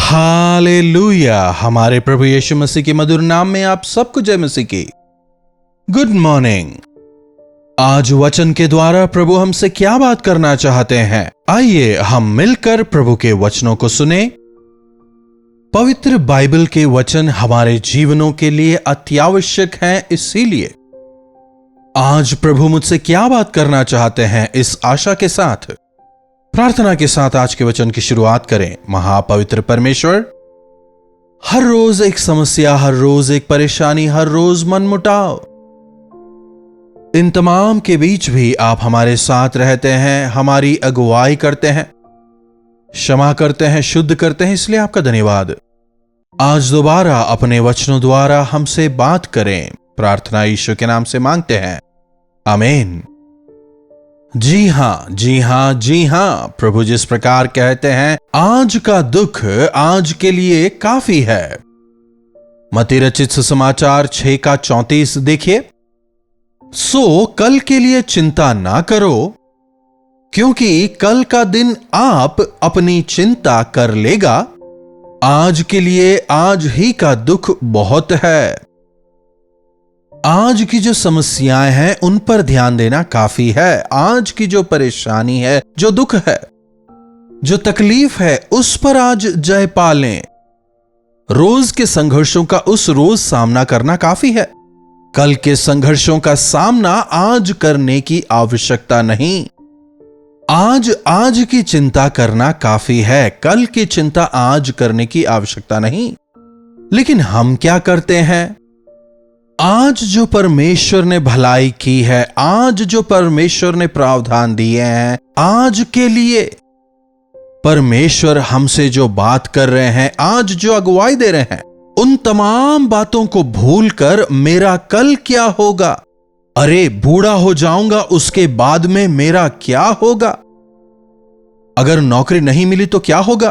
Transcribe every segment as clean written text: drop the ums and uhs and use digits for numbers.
Hallelujah. हमारे प्रभु यीशु मसीह के मधुर नाम में आप सबको जय मसीह की। Good morning. आज वचन के द्वारा प्रभु हमसे क्या बात करना चाहते हैं, आइए हम मिलकर प्रभु के वचनों को सुने। पवित्र बाइबल के वचन हमारे जीवनों के लिए अत्यावश्यक हैं, इसीलिए आज प्रभु मुझसे क्या बात करना चाहते हैं, इस आशा के साथ प्रार्थना के साथ आज के वचन की शुरुआत करें। महापवित्र परमेश्वर, हर रोज एक समस्या, हर रोज एक परेशानी, हर रोज मनमुटाव, इन तमाम के बीच भी आप हमारे साथ रहते हैं, हमारी अगुवाई करते हैं, क्षमा करते हैं, शुद्ध करते हैं, इसलिए आपका धन्यवाद। आज दोबारा अपने वचनों द्वारा हमसे बात करें, प्रार्थना यीशु के नाम से मांगते हैं, आमीन। जी हां, जी हां, जी हां। प्रभु जिस प्रकार कहते हैं, आज का दुख आज के लिए काफी है। मत्ती रचित सुसमाचार 6:34 देखिए। सो कल के लिए चिंता ना करो, क्योंकि कल का दिन आप अपनी चिंता कर लेगा। आज के लिए आज ही का दुख बहुत है। आज की जो समस्याएं हैं उन पर ध्यान देना काफी है। आज की जो परेशानी है, जो दुख है, जो तकलीफ है, उस पर आज जय पा लें। रोज के संघर्षों का उस रोज सामना करना काफी है। कल के संघर्षों का सामना आज करने की आवश्यकता नहीं। आज की चिंता करना काफी है, कल की चिंता आज करने की आवश्यकता नहीं। लेकिन हम क्या करते हैं? आज जो परमेश्वर ने भलाई की है, आज जो परमेश्वर ने प्रावधान दिए हैं, आज के लिए परमेश्वर हमसे जो बात कर रहे हैं, आज जो अगुवाई दे रहे हैं, उन तमाम बातों को भूलकर मेरा कल क्या होगा, अरे बूढ़ा हो जाऊंगा उसके बाद में मेरा क्या होगा, अगर नौकरी नहीं मिली तो क्या होगा,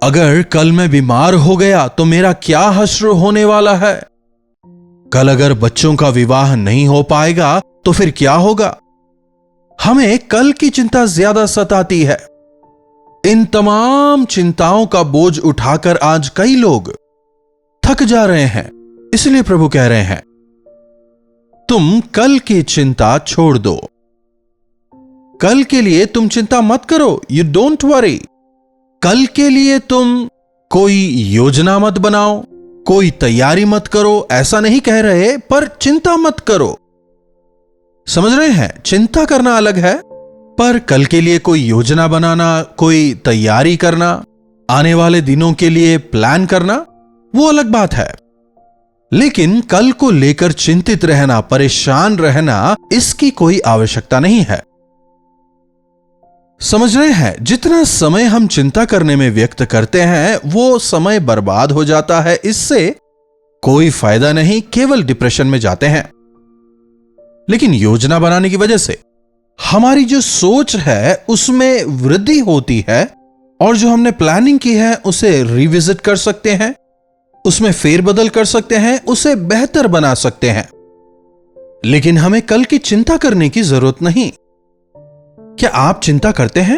अगर कल मैं बीमार हो गया तो मेरा क्या हश्र होने वाला है, कल अगर बच्चों का विवाह नहीं हो पाएगा तो फिर क्या होगा। हमें कल की चिंता ज्यादा सताती है। इन तमाम चिंताओं का बोझ उठाकर आज कई लोग थक जा रहे हैं। इसलिए प्रभु कह रहे हैं, तुम कल की चिंता छोड़ दो। कल के लिए तुम चिंता मत करो, यू डोंट वरी। कल के लिए तुम कोई योजना मत बनाओ, कोई तैयारी मत करो, ऐसा नहीं कह रहे, पर चिंता मत करो। समझ रहे हैं? चिंता करना अलग है, पर कल के लिए कोई योजना बनाना, कोई तैयारी करना, आने वाले दिनों के लिए प्लान करना, वो अलग बात है। लेकिन कल को लेकर चिंतित रहना, परेशान रहना, इसकी कोई आवश्यकता नहीं है। समझ रहे हैं? जितना समय हम चिंता करने में व्यक्त करते हैं, वो समय बर्बाद हो जाता है। इससे कोई फायदा नहीं, केवल डिप्रेशन में जाते हैं। लेकिन योजना बनाने की वजह से हमारी जो सोच है उसमें वृद्धि होती है, और जो हमने प्लानिंग की है उसे रिविजिट कर सकते हैं, उसमें फेरबदल कर सकते हैं, उसे बेहतर बना सकते हैं। लेकिन हमें कल की चिंता करने की जरूरत नहीं। क्या आप चिंता करते हैं?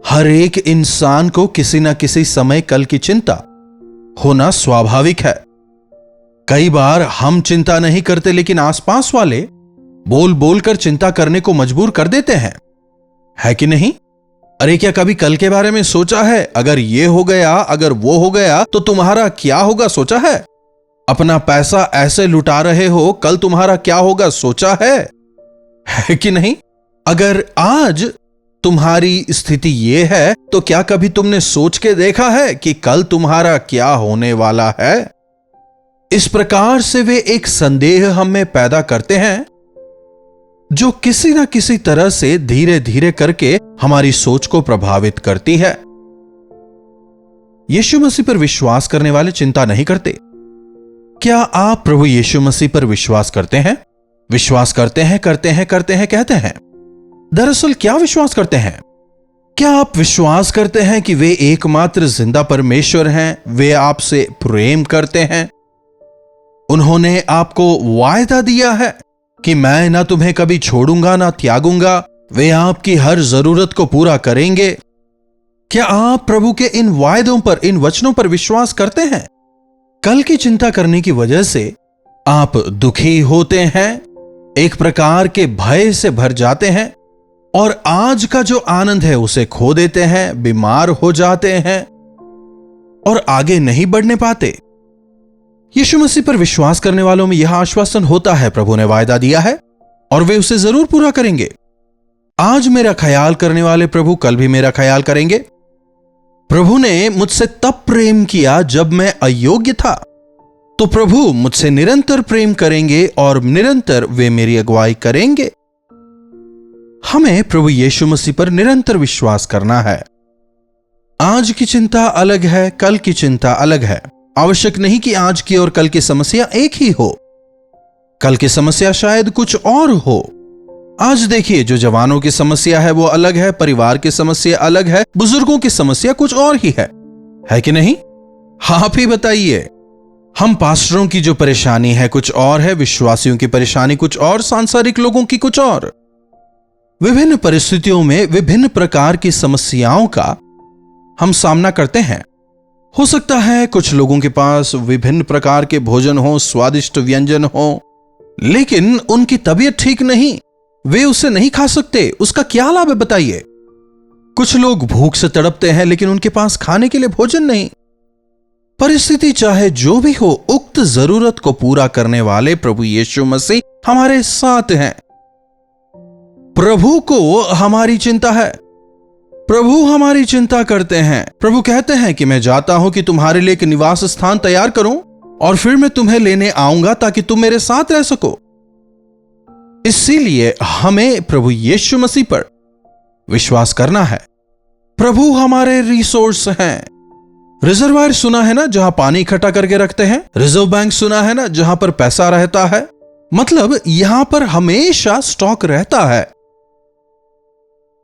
हर एक इंसान को किसी न किसी समय कल की चिंता होना स्वाभाविक है। कई बार हम चिंता नहीं करते, लेकिन आसपास वाले बोल बोलकर चिंता करने को मजबूर कर देते हैं, है कि नहीं? अरे क्या कभी कल के बारे में सोचा है? अगर ये हो गया, अगर वो हो गया तो तुम्हारा क्या होगा, सोचा है? अपना पैसा ऐसे लुटा रहे हो, कल तुम्हारा क्या होगा, सोचा है कि नहीं? अगर आज तुम्हारी स्थिति यह है, तो क्या कभी तुमने सोच के देखा है कि कल तुम्हारा क्या होने वाला है? इस प्रकार से वे एक संदेह हम में पैदा करते हैं, जो किसी ना किसी तरह से धीरे धीरे करके हमारी सोच को प्रभावित करती है। यीशु मसीह पर विश्वास करने वाले चिंता नहीं करते। क्या आप प्रभु यीशु मसीह पर विश्वास करते हैं? विश्वास करते हैं, करते हैं, करते हैं, कहते हैं। दरअसल क्या विश्वास करते हैं? क्या आप विश्वास करते हैं कि वे एकमात्र जिंदा परमेश्वर हैं? वे आपसे प्रेम करते हैं। उन्होंने आपको वायदा दिया है कि मैं ना तुम्हें कभी छोड़ूंगा ना त्यागूंगा। वे आपकी हर जरूरत को पूरा करेंगे। क्या आप प्रभु के इन वायदों पर, इन वचनों पर विश्वास करते हैं? कल की चिंता करने की वजह से आप दुखी होते हैं, एक प्रकार के भय से भर जाते हैं और आज का जो आनंद है उसे खो देते हैं, बीमार हो जाते हैं और आगे नहीं बढ़ने पाते। यीशु मसीह पर विश्वास करने वालों में यह आश्वासन होता है, प्रभु ने वायदा दिया है और वे उसे जरूर पूरा करेंगे। आज मेरा ख्याल करने वाले प्रभु कल भी मेरा ख्याल करेंगे। प्रभु ने मुझसे तब प्रेम किया जब मैं अयोग्य था, तो प्रभु मुझसे निरंतर प्रेम करेंगे और निरंतर वे मेरी अगुवाई करेंगे। हमें प्रभु यीशु मसीह पर निरंतर विश्वास करना है। आज की चिंता अलग है, कल की चिंता अलग है। आवश्यक नहीं कि आज की और कल की समस्या एक ही हो। कल की समस्या शायद कुछ और हो। आज देखिए, जो जवानों की समस्या है वो अलग है, परिवार की समस्या अलग है, बुजुर्गों की समस्या कुछ और ही है कि नहीं? आप ही बताइए। हम पास्टरों की जो परेशानी है कुछ और है, विश्वासियों की परेशानी कुछ और, सांसारिक लोगों की कुछ और। विभिन्न परिस्थितियों में विभिन्न प्रकार की समस्याओं का हम सामना करते हैं। हो सकता है कुछ लोगों के पास विभिन्न प्रकार के भोजन हो, स्वादिष्ट व्यंजन हो, लेकिन उनकी तबीयत ठीक नहीं, वे उसे नहीं खा सकते। उसका क्या लाभ है बताइए? कुछ लोग भूख से तड़पते हैं लेकिन उनके पास खाने के लिए भोजन नहीं। परिस्थिति चाहे जो भी हो, उक्त जरूरत को पूरा करने वाले प्रभु यीशु मसीह हमारे साथ हैं। प्रभु को हमारी चिंता है, प्रभु हमारी चिंता करते हैं। प्रभु कहते हैं कि मैं जाता हूं कि तुम्हारे लिए एक निवास स्थान तैयार करूं और फिर मैं तुम्हें लेने आऊंगा ताकि तुम मेरे साथ रह सको। इसीलिए हमें प्रभु यीशु मसीह पर विश्वास करना है। प्रभु हमारे रिसोर्स हैं। रिजर्वायर सुना है ना, जहां पानी इकट्ठा करके रखते हैं। रिजर्व बैंक सुना है ना, जहां पर पैसा रहता है। मतलब यहां पर हमेशा स्टॉक रहता है।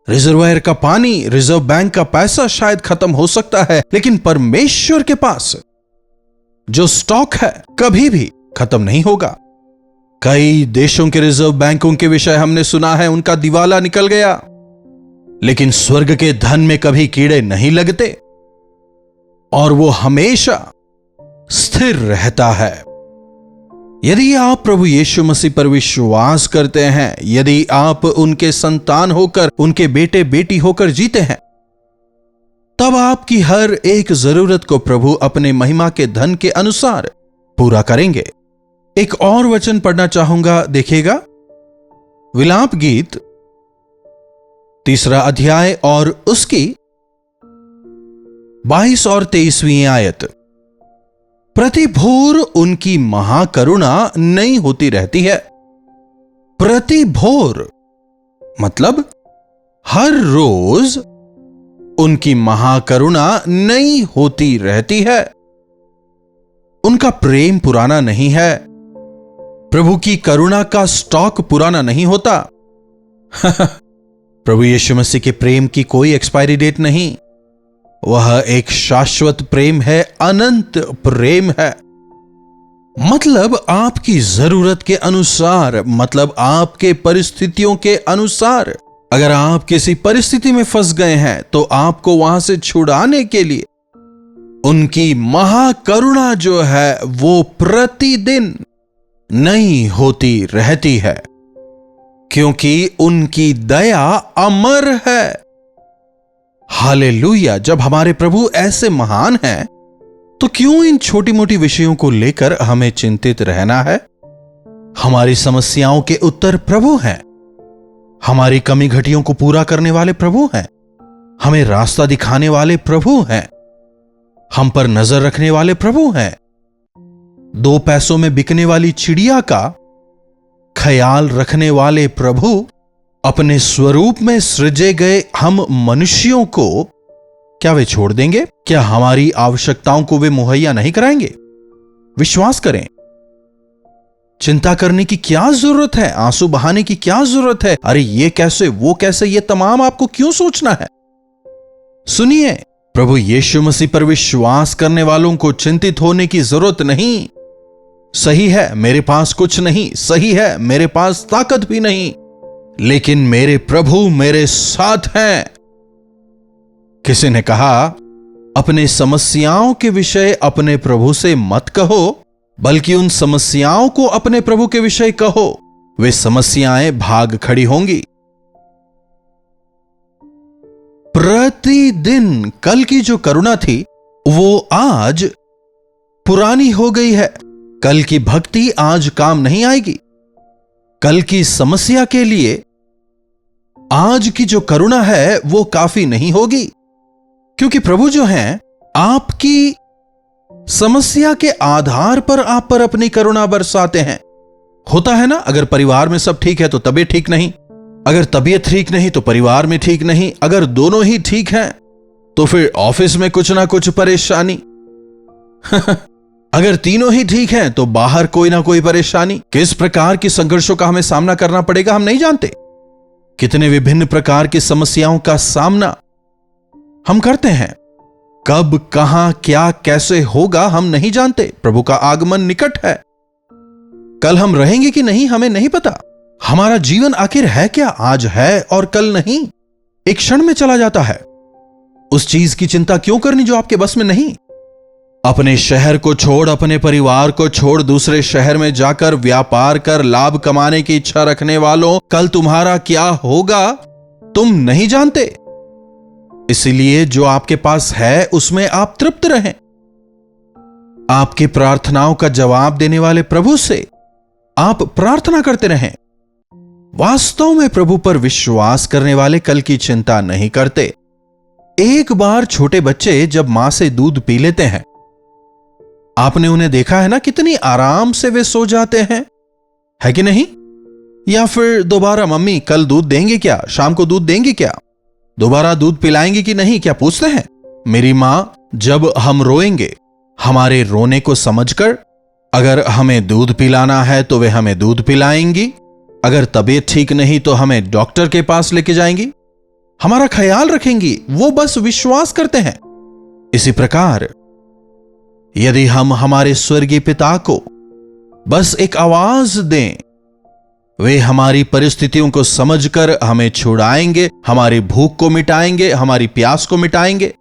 रिजर्वायर का पानी, रिजर्व बैंक का पैसा शायद खत्म हो सकता है, लेकिन परमेश्वर के पास जो स्टॉक है कभी भी खत्म नहीं होगा। कई देशों के रिजर्व बैंकों के विषय हमने सुना है, उनका दिवाला निकल गया, लेकिन स्वर्ग के धन में कभी कीड़े नहीं लगते और वो हमेशा स्थिर रहता है। यदि आप प्रभु यीशु मसीह पर विश्वास करते हैं, यदि आप उनके संतान होकर, उनके बेटे बेटी होकर जीते हैं, तब आपकी हर एक जरूरत को प्रभु अपने महिमा के धन के अनुसार पूरा करेंगे। एक और वचन पढ़ना चाहूंगा, देखिएगा। विलाप गीत 3 अध्याय और उसकी 22 और 23वीं आयत। प्रति भोर उनकी महाकरुणा नई होती रहती है। प्रति भोर मतलब हर रोज उनकी महाकरुणा नई होती रहती है। उनका प्रेम पुराना नहीं है। प्रभु की करुणा का स्टॉक पुराना नहीं होता। प्रभु यीशु मसीह के प्रेम की कोई एक्सपायरी डेट नहीं। वह एक शाश्वत प्रेम है, अनंत प्रेम है। मतलब आपकी जरूरत के अनुसार, मतलब आपके परिस्थितियों के अनुसार। अगर आप किसी परिस्थिति में फंस गए हैं तो आपको वहां से छुड़ाने के लिए उनकी महाकरुणा जो है वो प्रतिदिन नई होती रहती है, क्योंकि उनकी दया अमर है। हालेलुया। जब हमारे प्रभु ऐसे महान हैं, तो क्यों इन छोटी मोटी विषयों को लेकर हमें चिंतित रहना है? हमारी समस्याओं के उत्तर प्रभु हैं। हमारी कमी घटियों को पूरा करने वाले प्रभु हैं। हमें रास्ता दिखाने वाले प्रभु हैं। हम पर नजर रखने वाले प्रभु हैं। 2 पैसों में बिकने वाली चिड़िया का ख्याल रखने वाले प्रभु अपने स्वरूप में सृजे गए हम मनुष्यों को क्या वे छोड़ देंगे? क्या हमारी आवश्यकताओं को वे मुहैया नहीं कराएंगे? विश्वास करें। चिंता करने की क्या जरूरत है? आंसू बहाने की क्या जरूरत है? अरे ये कैसे, वो कैसे, ये तमाम आपको क्यों सोचना है? सुनिए, प्रभु यीशु मसीह पर विश्वास करने वालों को चिंतित होने की जरूरत नहीं। सही है, मेरे पास कुछ नहीं, सही है, मेरे पास ताकत भी नहीं, लेकिन मेरे प्रभु मेरे साथ हैं। किसी ने कहा, अपने समस्याओं के विषय अपने प्रभु से मत कहो, बल्कि उन समस्याओं को अपने प्रभु के विषय कहो, वे समस्याएं भाग खड़ी होंगी। प्रतिदिन कल की जो करुणा थी वो आज पुरानी हो गई है। कल की भक्ति आज काम नहीं आएगी। कल की समस्या के लिए आज की जो करुणा है वो काफी नहीं होगी, क्योंकि प्रभु जो हैं आपकी समस्या के आधार पर आप पर अपनी करुणा बरसाते हैं। होता है ना, अगर परिवार में सब ठीक है तो तबीयत ठीक नहीं, अगर तबीयत ठीक नहीं तो परिवार में ठीक नहीं, अगर दोनों ही ठीक हैं तो फिर ऑफिस में कुछ ना कुछ परेशानी अगर तीनों ही ठीक हैं तो बाहर कोई ना कोई परेशानी। किस प्रकार की संघर्षों का हमें सामना करना पड़ेगा हम नहीं जानते। कितने विभिन्न प्रकार की समस्याओं का सामना हम करते हैं। कब, कहां, क्या, कैसे होगा हम नहीं जानते। प्रभु का आगमन निकट है। कल हम रहेंगे कि नहीं हमें नहीं पता। हमारा जीवन आखिर है क्या, आज है और कल नहीं, एक क्षण में चला जाता है। उस चीज की चिंता क्यों करनी जो आपके बस में नहीं। अपने शहर को छोड़, अपने परिवार को छोड़ दूसरे शहर में जाकर व्यापार कर लाभ कमाने की इच्छा रखने वालों, कल तुम्हारा क्या होगा तुम नहीं जानते। इसलिए जो आपके पास है उसमें आप तृप्त रहें। आपकी प्रार्थनाओं का जवाब देने वाले प्रभु से आप प्रार्थना करते रहें। वास्तव में प्रभु पर विश्वास करने वाले कल की चिंता नहीं करते। एक बार छोटे बच्चे जब मां से दूध पी लेते हैं, आपने उन्हें देखा है ना, कितनी आराम से वे सो जाते हैं, है कि नहीं। या फिर दोबारा मम्मी कल दूध देंगे क्या, शाम को दूध देंगे क्या, दोबारा दूध पिलाएंगे कि नहीं, क्या पूछते हैं। मेरी मां जब हम रोएंगे हमारे रोने को समझकर अगर हमें दूध पिलाना है तो वे हमें दूध पिलाएंगी, अगर तबीयत ठीक नहीं तो हमें डॉक्टर के पास लेके जाएंगी, हमारा ख्याल रखेंगी। वो बस विश्वास करते हैं। इसी प्रकार यदि हम हमारे स्वर्गीय पिता को बस एक आवाज दें, वे हमारी परिस्थितियों को समझकर हमें छुड़ाएंगे, हमारी भूख को मिटाएंगे, हमारी प्यास को मिटाएंगे,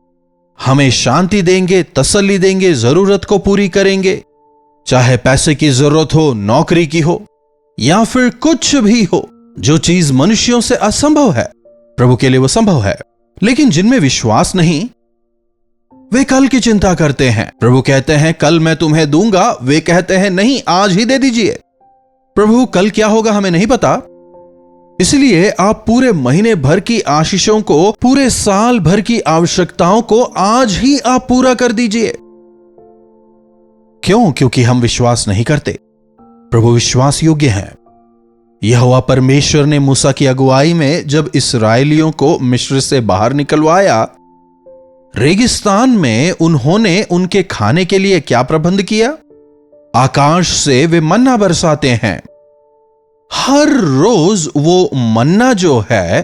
हमें शांति देंगे, तसल्ली देंगे, जरूरत को पूरी करेंगे। चाहे पैसे की जरूरत हो, नौकरी की हो, या फिर कुछ भी हो, जो चीज मनुष्यों से असंभव है प्रभु के लिए वो संभव है। लेकिन जिनमें विश्वास नहीं वे कल की चिंता करते हैं। प्रभु कहते हैं कल मैं तुम्हें दूंगा, वे कहते हैं नहीं आज ही दे दीजिए। प्रभु कल क्या होगा हमें नहीं पता, इसलिए आप पूरे महीने भर की आशीषों को, पूरे साल भर की आवश्यकताओं को आज ही आप पूरा कर दीजिए। क्यों? क्योंकि हम विश्वास नहीं करते। प्रभु विश्वास योग्य हैं। यहोवा परमेश्वर ने मूसा की अगुवाई में जब इस्राएलियों को मिस्र से बाहर निकलवाया, रेगिस्तान में उन्होंने उनके खाने के लिए क्या प्रबंध किया? आकाश से वे मन्ना बरसाते हैं। हर रोज वो मन्ना जो है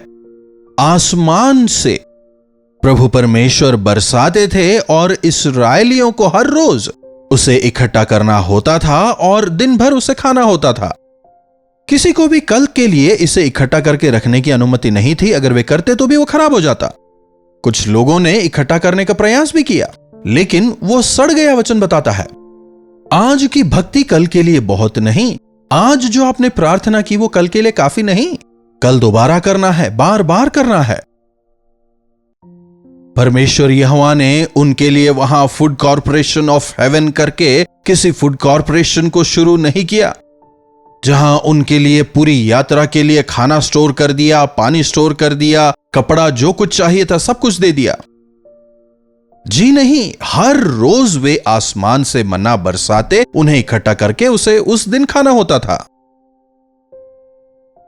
आसमान से प्रभु परमेश्वर बरसाते थे और इस्राएलियों को हर रोज उसे इकट्ठा करना होता था और दिन भर उसे खाना होता था। किसी को भी कल के लिए इसे इकट्ठा करके रखने की अनुमति नहीं थी। अगर वे करते तो भी वो खराब हो जाता। कुछ लोगों ने इकट्ठा करने का प्रयास भी किया, लेकिन वो सड़ गया, वचन बताता है। आज की भक्ति कल के लिए बहुत नहीं। आज जो आपने प्रार्थना की वो कल के लिए काफी नहीं, कल दोबारा करना है, बार बार करना है। परमेश्वर यहोवा ने उनके लिए वहां फूड कॉर्पोरेशन ऑफ हेवन करके किसी फूड कॉर्पोरेशन को शुरू नहीं किया, जहां उनके लिए पूरी यात्रा के लिए खाना स्टोर कर दिया, पानी स्टोर कर दिया, कपड़ा जो कुछ चाहिए था सब कुछ दे दिया। जी नहीं, हर रोज वे आसमान से मन्ना बरसाते, उन्हें इकट्ठा करके उसे उस दिन खाना होता था।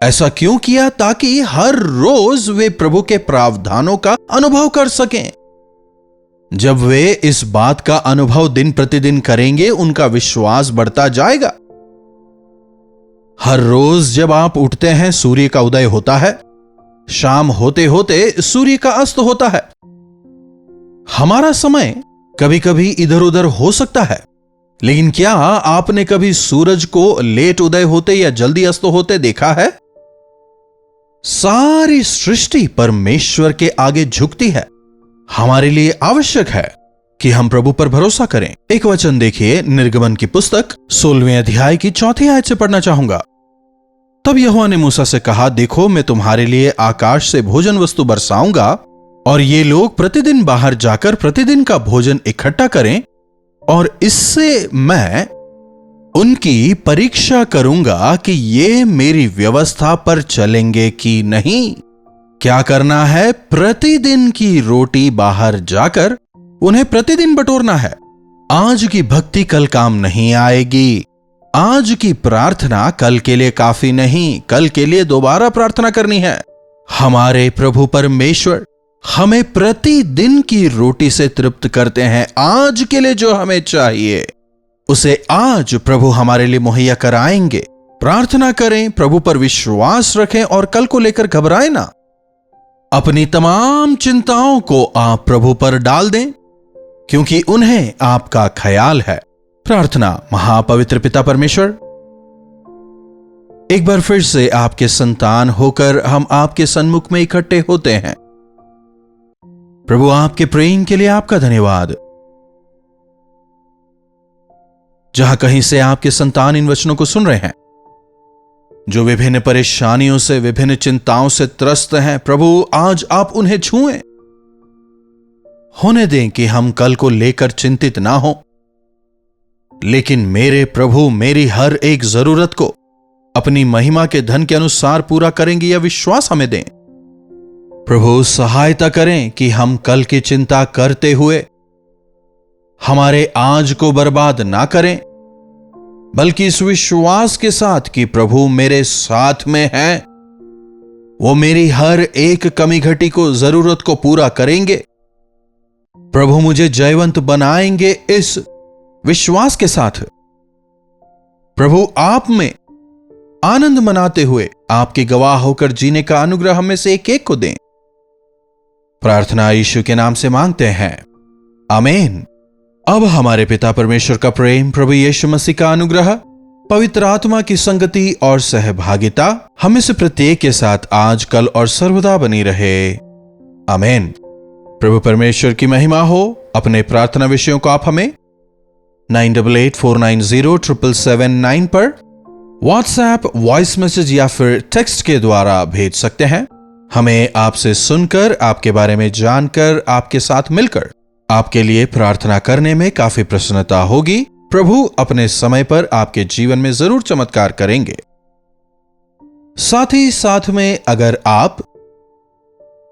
ऐसा क्यों किया? ताकि हर रोज वे प्रभु के प्रावधानों का अनुभव कर सकें। जब वे इस बात का अनुभव दिन प्रतिदिन करेंगे, उनका विश्वास बढ़ता जाएगा। हर रोज जब आप उठते हैं सूर्य का उदय होता है, शाम होते होते सूर्य का अस्त होता है। हमारा समय कभी कभी इधर उधर हो सकता है, लेकिन क्या आपने कभी सूरज को लेट उदय होते या जल्दी अस्त होते देखा है? सारी सृष्टि परमेश्वर के आगे झुकती है। हमारे लिए आवश्यक है कि हम प्रभु पर भरोसा करें। एक वचन देखिए, निर्गमन की पुस्तक 16वें अध्याय की 4थी आयत से पढ़ना चाहूंगा। तब यहोवा ने मूसा से कहा, देखो मैं तुम्हारे लिए आकाश से भोजन वस्तु बरसाऊंगा और ये लोग प्रतिदिन बाहर जाकर प्रतिदिन का भोजन इकट्ठा करें और इससे मैं उनकी परीक्षा करूंगा कि ये मेरी व्यवस्था पर चलेंगे कि नहीं। क्या करना है? प्रतिदिन की रोटी बाहर जाकर उन्हें प्रतिदिन बटोरना है। आज की भक्ति कल काम नहीं आएगी। आज की प्रार्थना कल के लिए काफी नहीं, कल के लिए दोबारा प्रार्थना करनी है। हमारे प्रभु परमेश्वर हमें प्रतिदिन की रोटी से तृप्त करते हैं। आज के लिए जो हमें चाहिए उसे आज प्रभु हमारे लिए मुहैया कराएंगे। प्रार्थना करें, प्रभु पर विश्वास रखें और कल को लेकर घबराएं ना। अपनी तमाम चिंताओं को आप प्रभु पर डाल दें, क्योंकि उन्हें आपका ख्याल है। प्रार्थना। महापवित्र पिता परमेश्वर, एक बार फिर से आपके संतान होकर हम आपके सन्मुख में इकट्ठे होते हैं। प्रभु, आपके प्रेम के लिए आपका धन्यवाद। जहां कहीं से आपके संतान इन वचनों को सुन रहे हैं, जो विभिन्न परेशानियों से, विभिन्न चिंताओं से त्रस्त हैं, प्रभु आज आप उन्हें छुएं। होने दें कि हम कल को लेकर चिंतित ना हो, लेकिन मेरे प्रभु मेरी हर एक जरूरत को अपनी महिमा के धन के अनुसार पूरा करेंगे, यह विश्वास हमें दें। प्रभु सहायता करें कि हम कल की चिंता करते हुए हमारे आज को बर्बाद ना करें, बल्कि इस विश्वास के साथ कि प्रभु मेरे साथ में हैं, वो मेरी हर एक कमी घटी को, जरूरत को पूरा करेंगे। प्रभु मुझे जयवंत बनाएंगे इस विश्वास के साथ। प्रभु आप में आनंद मनाते हुए आपके गवाह होकर जीने का अनुग्रह हमें से एक एक को दें। प्रार्थना यीशु के नाम से मांगते हैं, आमीन। अब हमारे पिता परमेश्वर का प्रेम, प्रभु यीशु मसीह का अनुग्रह, पवित्र आत्मा की संगति और सहभागिता हमें से प्रत्येक के साथ आज, कल और सर्वदा बनी रहे। आमीन। प्रभु परमेश्वर की महिमा हो। अपने प्रार्थना विषयों को आप हमें 9884907779 पर व्हाट्सएप, वॉइस मैसेज या फिर टेक्स्ट के द्वारा भेज सकते हैं। हमें आपसे सुनकर, आपके बारे में जानकर, आपके साथ मिलकर आपके लिए प्रार्थना करने में काफी प्रसन्नता होगी। प्रभु अपने समय पर आपके जीवन में जरूर चमत्कार करेंगे। साथ ही साथ में अगर आप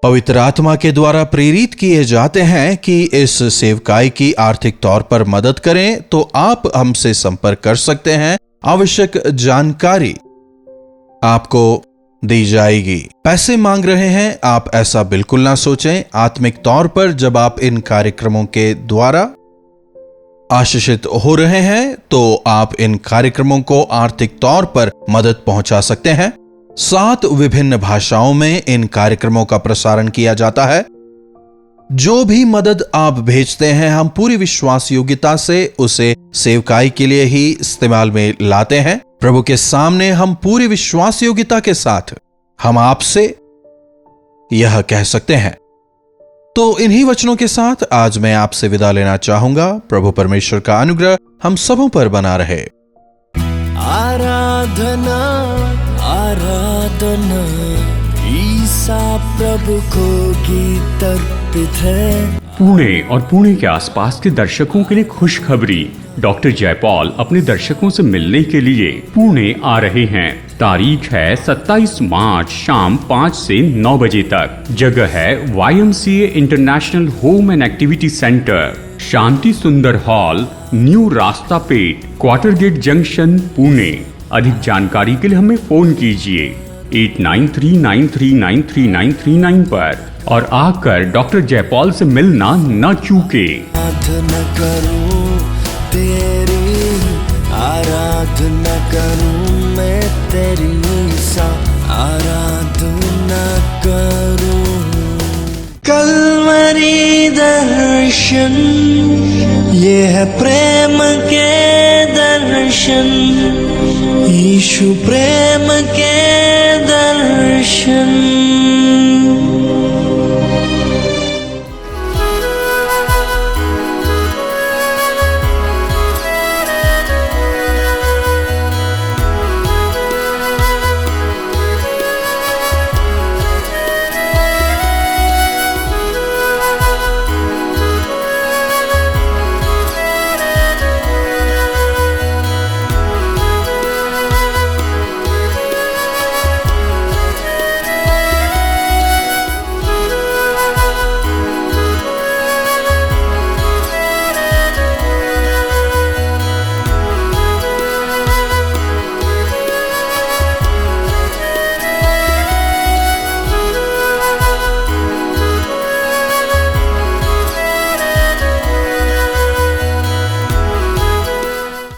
पवित्र आत्मा के द्वारा प्रेरित किए जाते हैं कि इस सेवकाई की आर्थिक तौर पर मदद करें, तो आप हमसे संपर्क कर सकते हैं। आवश्यक जानकारी आपको दी जाएगी। पैसे मांग रहे हैं, आप ऐसा बिल्कुल ना सोचें। आत्मिक तौर पर जब आप इन कार्यक्रमों के द्वारा आशीषित हो रहे हैं, तो आप इन कार्यक्रमों को आर्थिक तौर पर मदद पहुंचा सकते हैं। 7 विभिन्न भाषाओं में इन कार्यक्रमों का प्रसारण किया जाता है। जो भी मदद आप भेजते हैं, हम पूरी विश्वास योग्यता से उसे सेवकाई के लिए ही इस्तेमाल में लाते हैं। प्रभु के सामने हम पूरी विश्वास योग्यता के साथ हम आपसे यह कह सकते हैं। तो इन्हीं वचनों के साथ आज मैं आपसे विदा लेना चाहूंगा। प्रभु परमेश्वर का अनुग्रह हम सबों पर बना रहे। आराधना आराधना ईसा प्रभु को गीत अर्पित है। पुणे और पुणे के आसपास के दर्शकों के लिए खुशखबरी। डॉक्टर जयपाल अपने दर्शकों से मिलने के लिए पुणे आ रहे हैं। तारीख है 27 मार्च शाम 5 से 9 बजे तक। जगह है YMCA international home and activity centre, Shanti Sundar hall, new Rasta Peth, quarter gate junction, Pune. अधिक जानकारी के लिए हमें फोन कीजिए 8939393939 पर और आकर डॉक्टर जयपाल से मिलना न चूके। आराधना करूं तेरी, आराधना करूं मैं तेरी ईसा, आराधना करूं। कलवरी दर्शन, ये है प्रेम के दर्शन, यीशु प्रेम के दर्शन।